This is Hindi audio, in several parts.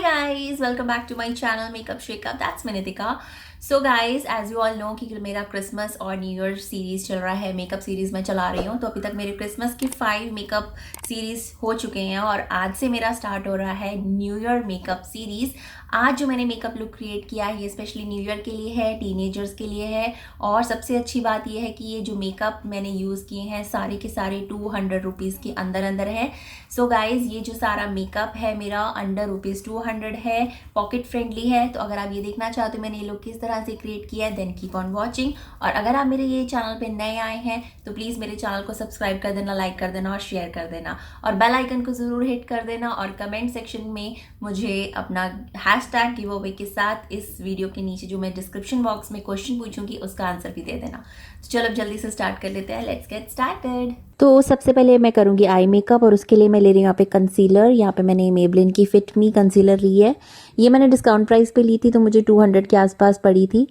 guys, welcome back to my channel Makeup Shakeup. That's me Nitika. So guys as you all know कि मेरा क्रिसमस और न्यू ईयर सीरीज़ चल रहा है, मेकअप सीरीज़ मैं चला रही हूँ। तो अभी तक मेरे क्रिसमस की 5 मेकअप सीरीज़ हो चुके हैं और आज से मेरा स्टार्ट हो रहा है न्यू ईयर मेकअप सीरीज़। आज जो मैंने मेकअप लुक क्रिएट किया है ये स्पेशली न्यू ईयर के लिए है, टीनेजर्स के लिए है। और सबसे अच्छी बात ये है कि ये जो मेकअप मैंने यूज़ किए हैं सारे के सारे 200 रुपीज़ के अंदर अंदर है। सो गाइज ये जो सारा मेकअप है मेरा अंडर ₹200 है, पॉकेट फ्रेंडली है। तो अगर आप ये देखना चाहते हो मैंने ये लुक किस तरह से क्रिएट किया है देन कीप ऑन वॉचिंग। और अगर आप मेरे ये चैनल पे नए आए हैं तो प्लीज़ मेरे चैनल को सब्सक्राइब कर देना, लाइक कर देना और शेयर कर देना और बेल आइकन को ज़रूर हिट कर देना। और कमेंट सेक्शन में मुझे अपना हैशटैग गिव अवे के साथ इस वीडियो के नीचे जो मैं डिस्क्रिप्शन बॉक्स में क्वेश्चन पूछूंगी उसका आंसर भी दे देना। तो चलो अब जल्दी से स्टार्ट कर लेते हैं, लेट्स गेट स्टार्टेड। तो सबसे पहले मैं करूँगी आई मेकअप और उसके लिए मैं ले रही हूँ यहाँ पे कंसीलर। यहाँ पे मैंने मेबलिन की फिट मी कंसीलर ली है। ये मैंने डिस्काउंट प्राइस पे ली थी तो मुझे 200 के आसपास पड़ी थी।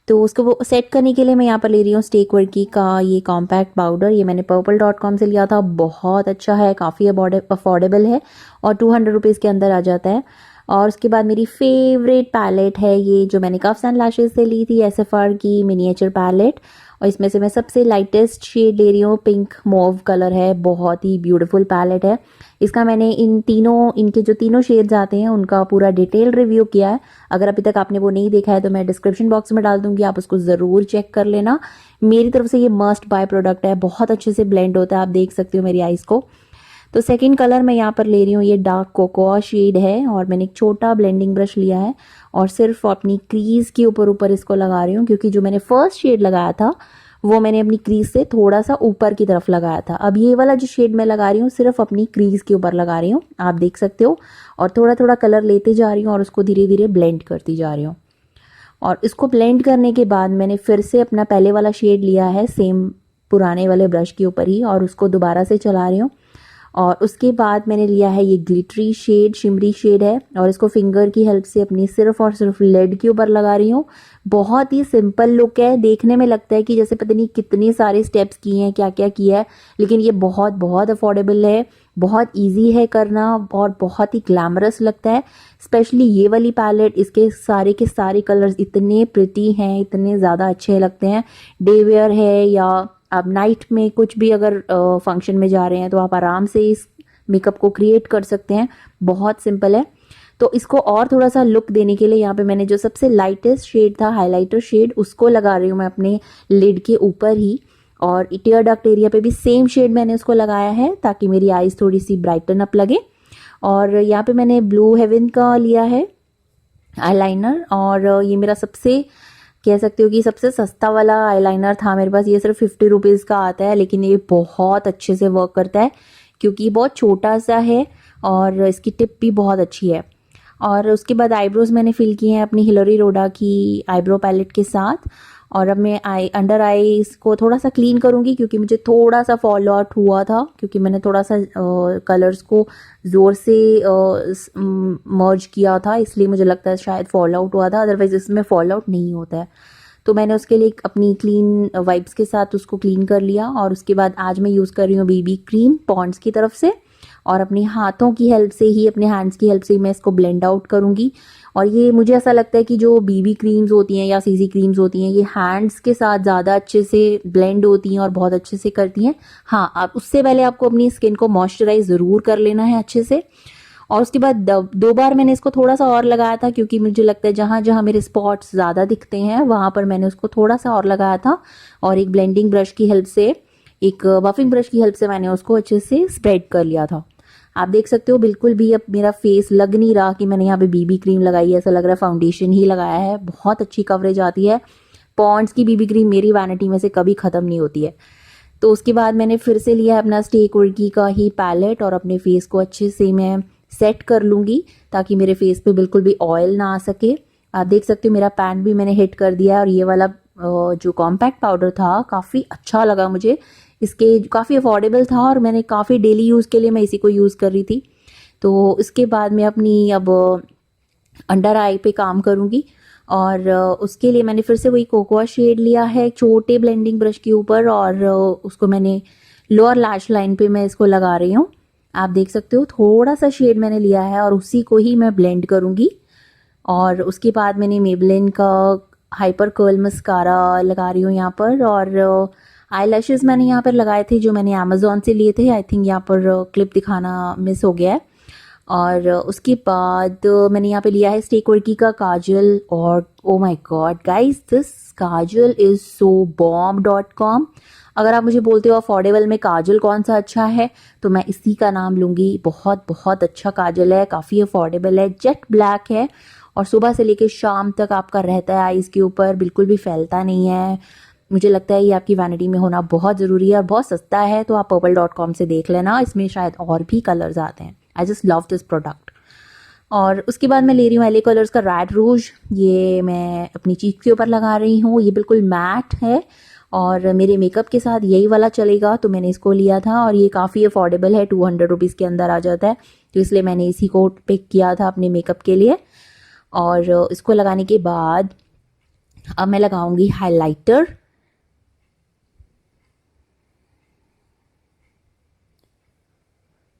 तो उसको वो सेट करने के लिए मैं यहाँ पर ले रही हूँ स्टेक वर्की का ये कॉम्पैक्ट पाउडर। ये मैंने purple.com से लिया था, बहुत अच्छा है, काफ़ी अफोर्डेबल है और 200 रुपीज़ के अंदर आ जाता है। और उसके बाद मेरी फेवरेट पैलेट है ये जो मैंने कफ्स एंड लैशेस से ली थी, SFR की मिनिएचर पैलेट। और इसमें से मैं सबसे लाइटेस्ट शेड ले रही हूँ, पिंक मोव कलर है, बहुत ही ब्यूटीफुल पैलेट है। इसका मैंने इनके जो तीनों शेड्स आते हैं उनका पूरा डिटेल रिव्यू किया है। अगर अभी तक आपने वो नहीं देखा है तो मैं डिस्क्रिप्शन बॉक्स में डाल दूंगी, आप उसको ज़रूर चेक कर लेना। मेरी तरफ से ये मस्ट बाय प्रोडक्ट है, बहुत अच्छे से ब्लेंड होता है, आप देख सकते हो मेरी आइज़ को। तो सेकंड कलर मैं यहाँ पर ले रही हूँ, ये डार्क कोकोआ शेड है और मैंने एक छोटा ब्लेंडिंग ब्रश लिया है और सिर्फ अपनी क्रीज के ऊपर इसको लगा रही हूँ, क्योंकि जो मैंने फर्स्ट शेड लगाया था वो मैंने अपनी क्रीज से थोड़ा सा ऊपर की तरफ लगाया था। अब ये वाला जो शेड मैं लगा रही हूँ सिर्फ अपनी क्रीज के ऊपर लगा रही हूँ, आप देख सकते हो। और थोड़ा थोड़ा कलर लेते जा रही हूँ और उसको धीरे धीरे ब्लेंड करती जा रही हूँ। और इसको ब्लेंड करने के बाद मैंने फिर से अपना पहले वाला शेड लिया है सेम पुराने वाले ब्रश के ऊपर ही और उसको दोबारा से चला रही हूँ। और उसके बाद मैंने लिया है ये ग्लिटरी शेड, शिमरी शेड है और इसको फिंगर की हेल्प से अपनी सिर्फ और सिर्फ लिड के ऊपर लगा रही हूँ। बहुत ही सिंपल लुक है, देखने में लगता है कि जैसे पता नहीं कितने सारे स्टेप्स किए हैं, क्या क्या किया है, लेकिन ये बहुत बहुत अफोर्डेबल है, बहुत इजी है करना और बहुत ही ग्लैमरस लगता है। स्पेशली ये वाली पैलेट, इसके सारे के सारे कलर्स इतने प्रिटी हैं, इतने ज़्यादा अच्छे लगते हैं। डे वेयर है या आप नाइट में कुछ भी अगर फंक्शन में जा रहे हैं तो आप आराम से इस मेकअप को क्रिएट कर सकते हैं, बहुत सिंपल है। तो इसको और थोड़ा सा लुक देने के लिए यहाँ पे मैंने जो सबसे लाइटेस्ट शेड था, हाइलाइटर शेड, उसको लगा रही हूँ मैं अपने लिड के ऊपर ही। और टीयर डक्ट एरिया पे भी सेम शेड मैंने उसको लगाया है ताकि मेरी आईज थोड़ी सी ब्राइटन अप लगे। और यहाँ पे मैंने ब्लू हेवन का लिया है आईलाइनर और ये मेरा सबसे कह सकते हो कि सबसे सस्ता वाला आईलाइनर था मेरे पास। ये सिर्फ 50 रुपीज़ का आता है लेकिन ये बहुत अच्छे से वर्क करता है क्योंकि ये बहुत छोटा सा है और इसकी टिप भी बहुत अच्छी है। और उसके बाद आईब्रोज मैंने फिल किए हैं अपनी हिलरी रोडा की आईब्रो पैलेट के साथ। और अब मैं अंडर आईज को थोड़ा सा क्लीन करूँगी क्योंकि मुझे थोड़ा सा फॉल आउट हुआ था, क्योंकि मैंने थोड़ा सा कलर्स को ज़ोर से मर्ज किया था, इसलिए मुझे लगता है शायद फॉल आउट हुआ था, अदरवाइज इसमें फॉल आउट नहीं होता है। तो मैंने उसके लिए अपनी क्लीन वाइप्स के साथ उसको क्लीन कर लिया। और उसके बाद आज मैं यूज़ कर रही हूँ बीबी क्रीम पॉन्ड्स की तरफ से और अपने हाथों की हेल्प से ही, अपने हैंड्स की हेल्प से ही मैं इसको ब्लेंड आउट करूँगी। और ये मुझे ऐसा लगता है कि जो बीबी क्रीम्स होती हैं या सीसी क्रीम्स होती हैं ये हैंड्स के साथ ज़्यादा अच्छे से ब्लेंड होती हैं और बहुत अच्छे से करती हैं। हाँ, आप उससे पहले आपको अपनी स्किन को मॉइस्चराइज ज़रूर कर लेना है अच्छे से। और उसके बाद 2 बार मैंने इसको थोड़ा सा और लगाया था क्योंकि मुझे लगता है जहाँ जहाँ मेरे स्पॉट्स ज़्यादा दिखते हैं वहाँ पर मैंने उसको थोड़ा सा और लगाया था। और एक ब्लेंडिंग ब्रश की हेल्प से, एक बफिंग ब्रश की हेल्प से मैंने उसको अच्छे से स्प्रेड कर लिया था। आप देख सकते हो बिल्कुल भी अब मेरा फेस लग नहीं रहा कि मैंने यहाँ पे बीबी क्रीम लगाई है, ऐसा लग रहा है फाउंडेशन ही लगाया है। बहुत अच्छी कवरेज आती है, पॉन्ड्स की बीबी क्रीम मेरी वैनिटी में से कभी ख़त्म नहीं होती है। तो उसके बाद मैंने फिर से लिया है अपना स्टेक वर्की का ही पैलेट और अपने फेस को अच्छे से मैं सेट कर लूँगी ताकि मेरे फेस पे बिल्कुल भी ऑयल ना आ सके। आप देख सकते हो मेरा पैन भी मैंने हिट कर दिया है और ये वाला जो कॉम्पैक्ट पाउडर था काफ़ी अच्छा लगा मुझे, इसके काफ़ी अफोर्डेबल था और मैंने काफ़ी डेली यूज़ के लिए मैं इसी को यूज़ कर रही थी। तो इसके बाद मैं अपनी अब अंडर आई पे काम करूँगी और उसके लिए मैंने फिर से वही कोकोआ शेड लिया है छोटे ब्लेंडिंग ब्रश के ऊपर और उसको मैंने लोअर लैश लाइन पे मैं इसको लगा रही हूँ। आप देख सकते हो थोड़ा सा शेड मैंने लिया है और उसी को ही मैं ब्लेंड करूँगी। और उसके बाद मैंने मेबलिन का हाइपर कर्ल मस्कारा लगा रही हूँ यहाँ पर। और आई लैशेज़ मैंने यहाँ पर लगाए थे जो मैंने अमेज़ोन से लिए थे। आई थिंक यहाँ पर क्लिप दिखाना मिस हो गया है। और उसके बाद मैंने यहाँ पे लिया है स्टेक वर्की का काजल। और oh my God guys, this Kajal is so bomb.com। अगर आप मुझे बोलते हो अफोर्डेबल में काजल कौन सा अच्छा है तो मैं इसी का नाम लूँगी। बहुत बहुत अच्छा काजल है, काफ़ी अफोर्डेबल है, जेट ब्लैक है और सुबह से लेकर शाम तक आपका रहता है आईज़ के ऊपर, बिल्कुल भी फैलता नहीं है। मुझे लगता है ये आपकी वैनिटी में होना बहुत ज़रूरी है और बहुत सस्ता है। तो आप purple.com से देख लेना, इसमें शायद और भी कलर्स आते हैं। I just love this product. और उसके बाद मैं ले रही हूँ एले कलर्स का रेड रूज। ये मैं अपनी चीक के ऊपर लगा रही हूँ। ये बिल्कुल मैट है और मेरे मेकअप के साथ यही वाला चलेगा तो मैंने इसको लिया था। और ये काफ़ी अफोर्डेबल है, 200 रुपीज़ के अंदर आ जाता है, तो इसलिए मैंने इसी को पिक किया था अपने मेकअप के लिए। और इसको लगाने के बाद अब मैं लगाऊंगी हाइलाइटर।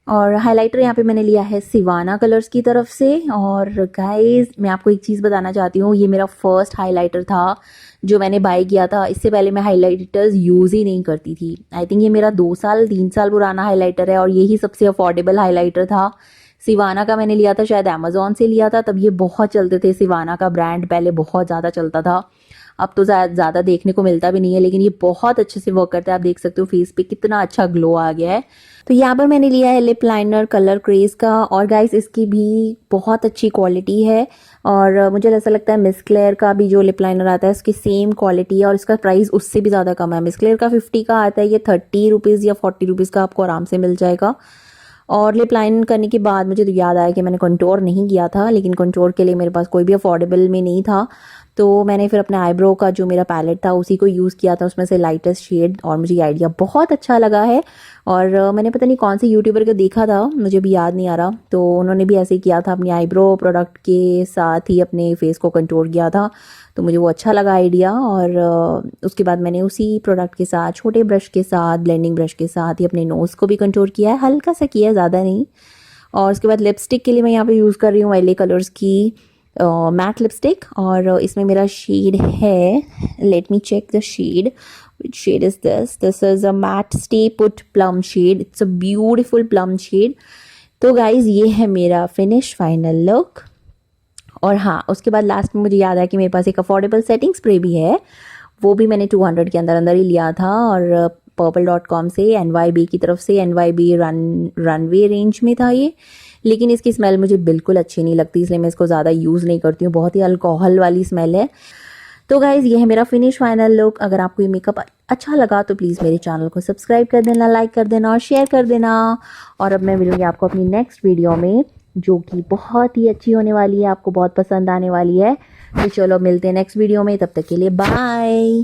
और हाइलाइटर यहाँ पे मैंने लिया है सिवाना कलर्स की तरफ से। और गाइस मैं आपको एक चीज़ बताना चाहती हूँ, ये मेरा फर्स्ट हाइलाइटर था जो मैंने बाय किया था। इससे पहले मैं हाइलाइटर्स यूज़ ही नहीं करती थी। आई थिंक ये मेरा 2 साल 3 साल पुराना हाइलाइटर है और यही सबसे अफोर्डेबल हाइलाइटर था। सिवाना का मैंने लिया था, शायद अमेज़ॉन से लिया था, तब ये बहुत चलते थे। सिवाना का ब्रांड पहले बहुत ज़्यादा चलता था, अब तो ज़्यादा देखने को मिलता भी नहीं है, लेकिन ये बहुत अच्छे से वर्क करता है। आप देख सकते हो फेस पे कितना अच्छा ग्लो आ गया है। तो यहाँ पर मैंने लिया है लिप लाइनर कलर क्रेज का। और गाइस इसकी भी बहुत अच्छी क्वालिटी है और मुझे ऐसा लगता है मिस क्लेयर का भी जो लिप लाइनर आता है उसकी सेम क्वालिटी है और इसका प्राइस उससे भी ज़्यादा कम है। मिस क्लेयर का 50 का आता है, ये 30 रुपीज़ या 40 रुपीज़ का आपको आराम से मिल जाएगा। और लिप लाइन करने के बाद मुझे तो याद आया कि मैंने कंटूर नहीं किया था, लेकिन कंटूर के लिए मेरे पास कोई भी अफोर्डेबल में नहीं था, तो मैंने फिर अपने आईब्रो का जो मेरा पैलेट था उसी को यूज़ किया था, उसमें से लाइटेस्ट शेड। और मुझे ये आइडिया बहुत अच्छा लगा है। और मैंने पता नहीं कौन से यूट्यूबर को देखा था, मुझे भी याद नहीं आ रहा, तो उन्होंने भी ऐसे ही किया था, अपनी आईब्रो प्रोडक्ट के साथ ही अपने फेस को कंटूर किया था, तो मुझे वो अच्छा लगा आइडिया। और उसके बाद मैंने उसी प्रोडक्ट के साथ छोटे ब्रश के साथ, ब्लेंडिंग ब्रश के साथ ही अपने नोज़ को भी कंटूर किया है, हल्का सा किया है, ज़्यादा नहीं। और उसके बाद लिपस्टिक के लिए मैं यहाँ पे यूज़ कर रही हूँ एले कलर्स की मैट लिपस्टिक। और इसमें मेरा शेड है, let me check the shade, which shade is this is a matte stay put plum shade, it's a beautiful plum shade। तो गाइज ये है मेरा फिनिश फाइनल लुक। और हाँ, उसके बाद लास्ट में मुझे याद आया कि मेरे पास एक अफोर्डेबल सेटिंग स्प्रे भी है, वो भी मैंने 200 के अंदर अंदर ही लिया था। और purple.com से, NYB की तरफ से, NYB रनवे रेंज में था ये, लेकिन इसकी स्मेल मुझे बिल्कुल अच्छी नहीं लगती, इसलिए मैं इसको ज़्यादा यूज़ नहीं करती हूँ, बहुत ही अल्कोहल वाली स्मेल है। तो गाइज़ ये है मेरा फिनिश फाइनल लुक। अगर आपको ये मेकअप अच्छा लगा तो प्लीज़ मेरे चैनल को सब्सक्राइब कर देना, लाइक कर देना और शेयर कर देना। और अब मैं मिलूँगी आपको अपनी नेक्स्ट वीडियो में, जो कि बहुत ही अच्छी होने वाली है, आपको बहुत पसंद आने वाली है। तो चलो मिलते हैं नेक्स्ट वीडियो में, तब तक के लिए बाय।